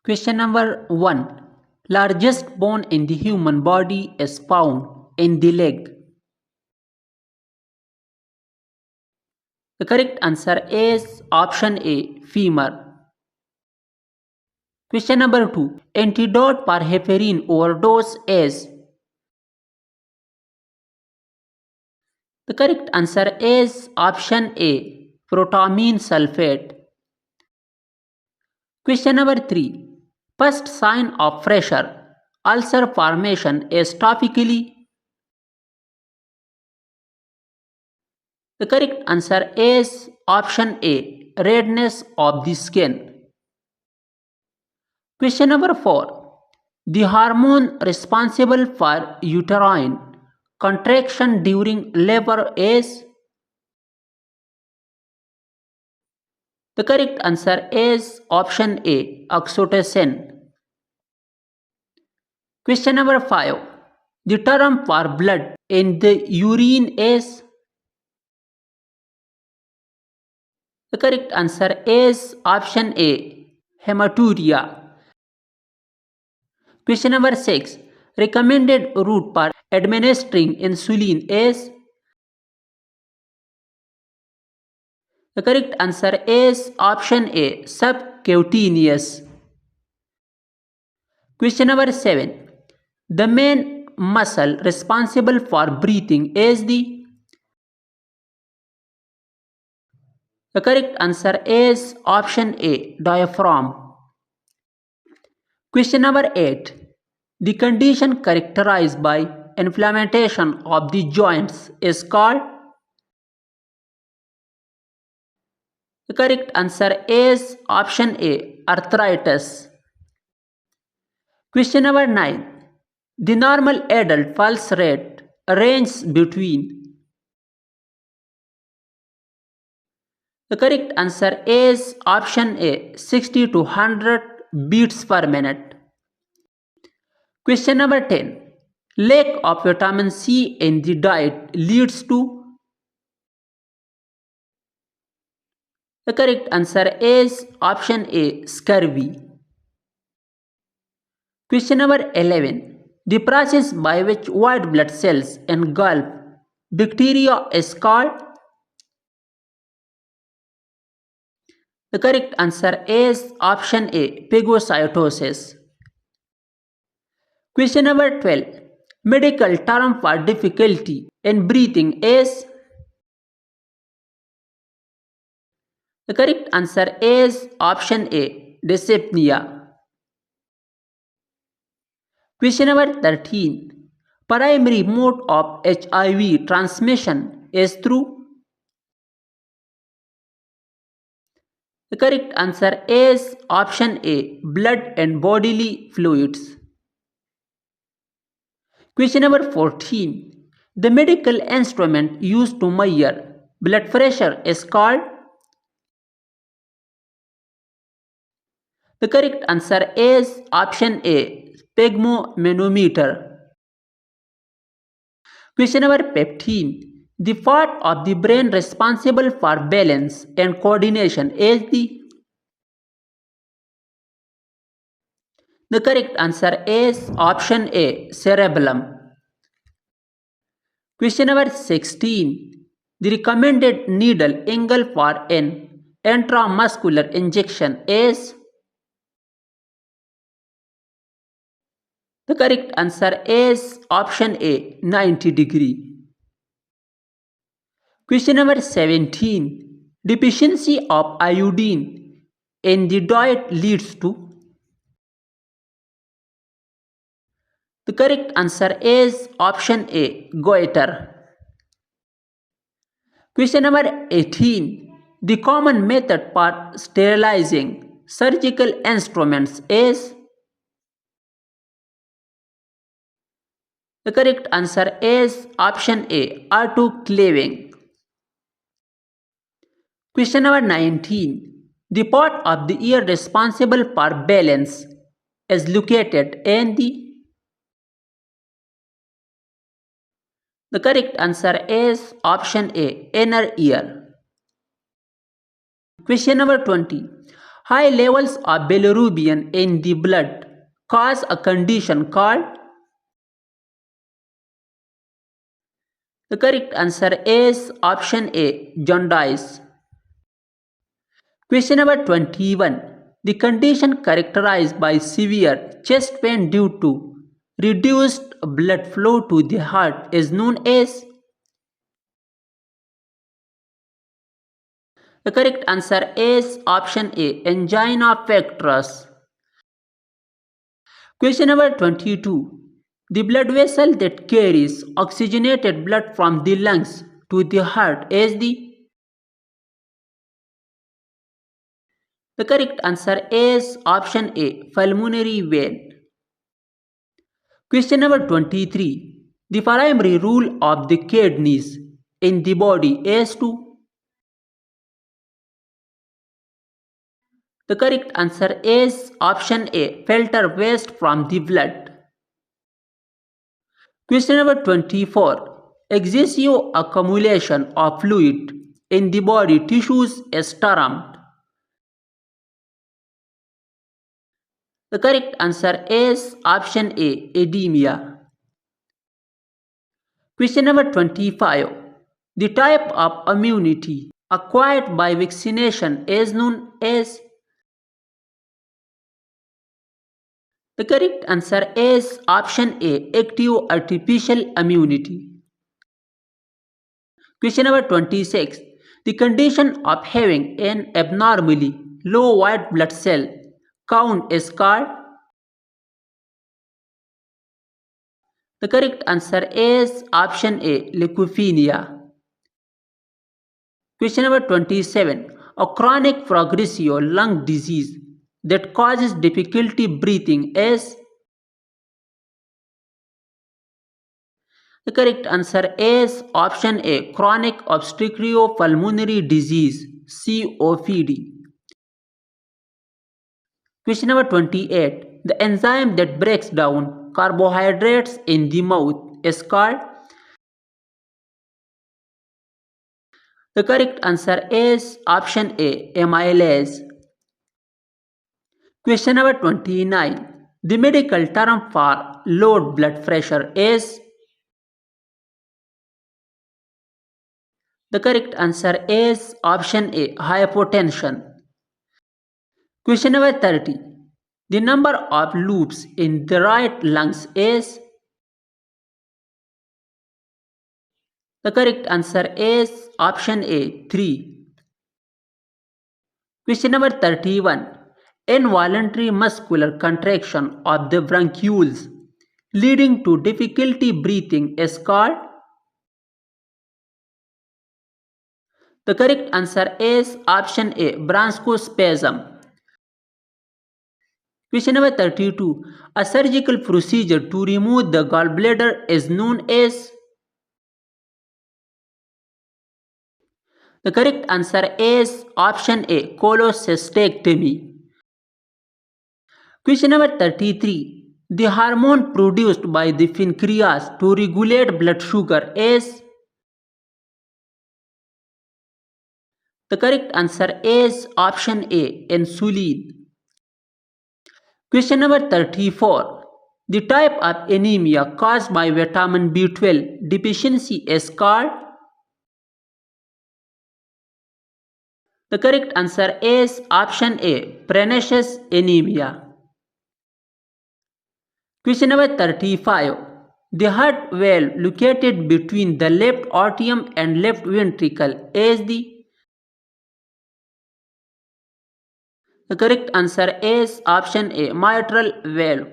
Question number 1. Largest bone in the human body is found in the leg. The correct answer is option A, femur. Question number 2. Antidote for heparin overdose is. The correct answer is option A, protamine sulfate. Question number 3. First sign of pressure ulcer formation is topically. The correct answer is option A, redness of the skin. Question number 4. The hormone responsible for uterine contraction during labor is. The correct answer is option A, oxytocin. Question number 5. The term for blood in the urine is. The correct answer is option A, hematuria. Question number 6. Recommended route for administering insulin is. The correct answer is option A, subcutaneous. Question number 7. The main muscle responsible for breathing is the. The correct answer is option A, diaphragm. Question number 8. The condition characterized by inflammation of the joints is called. The correct answer is option A, arthritis. Question number 9. The normal adult pulse rate ranges between. The correct answer is option A, 60 to 100 beats per minute. Question number 10. Lack of vitamin C in the diet leads to. The correct answer is option A, scurvy. Question number 11. The process by which white blood cells engulf bacteria is called. The correct answer is option A, phagocytosis. Question number 12. Medical term for difficulty in breathing is. The correct answer is option A, dyspnea. Question number 13. Primary mode of HIV transmission is through. The correct answer is option A, blood and bodily fluids. Question number 14. The medical instrument used to measure blood pressure is called. The correct answer is option A, sphygmomanometer. Question number 15. The part of the brain responsible for balance and coordination is the. The correct answer is option A, cerebellum. Question number 16. The recommended needle angle for an intramuscular injection is. The correct answer is option A, 90 degree. Question number 17. Deficiency of iodine in the diet leads to. The correct answer is option A, goiter. Question number 18. The common method for sterilizing surgical instruments is. The correct answer is option A, autoclaving. Question number 19. The part of the ear responsible for balance is located in the. The correct answer is option A, inner ear. Question number 20. High levels of bilirubin in the blood cause a condition called. The correct answer is option A, jaundice. Question number 21. The condition characterized by severe chest pain due to reduced blood flow to the heart is known as. The correct answer is option A, angina pectoris. Question number 22. The blood vessel that carries oxygenated blood from the lungs to the heart is the. The correct answer is option A, pulmonary vein. Question number 23. The primary role of the kidneys in the body is to. The correct answer is option A, filter waste from the blood. Question number 24. Excessive accumulation of fluid in the body tissues is termed. The correct answer is option A, edema. Question number 25. The type of immunity acquired by vaccination is known as. The correct answer is option A, active artificial immunity. Question number 26. The condition of having an abnormally low white blood cell count is called. The correct answer is option A, leukopenia. Question number 27. A chronic progressive lung disease that causes difficulty breathing is. The correct answer is option A, chronic obstructive pulmonary disease, COPD. Question number 28. The enzyme that breaks down carbohydrates in the mouth is called. The correct answer is option A, amylase. Question number 29. The medical term for low blood pressure is. The correct answer is option A, hypotension. Question number 30. The number of loops in the right lungs is. The correct answer is option A, 3. Question number 31. Involuntary muscular contraction of the bronchioles leading to difficulty breathing is called. The correct answer is option A, bronchospasm. Question number 32. A surgical procedure to remove the gallbladder is known as. The correct answer is option A, cholecystectomy. Question number 33. The hormone produced by the pancreas to regulate blood sugar is. The correct answer is option A, insulin. Question number 34. The type of anemia caused by vitamin B12 deficiency is called. The correct answer is option A, pernicious anemia. Question number 35. The heart valve located between the left atrium and left ventricle is the. The correct answer is option A, mitral valve.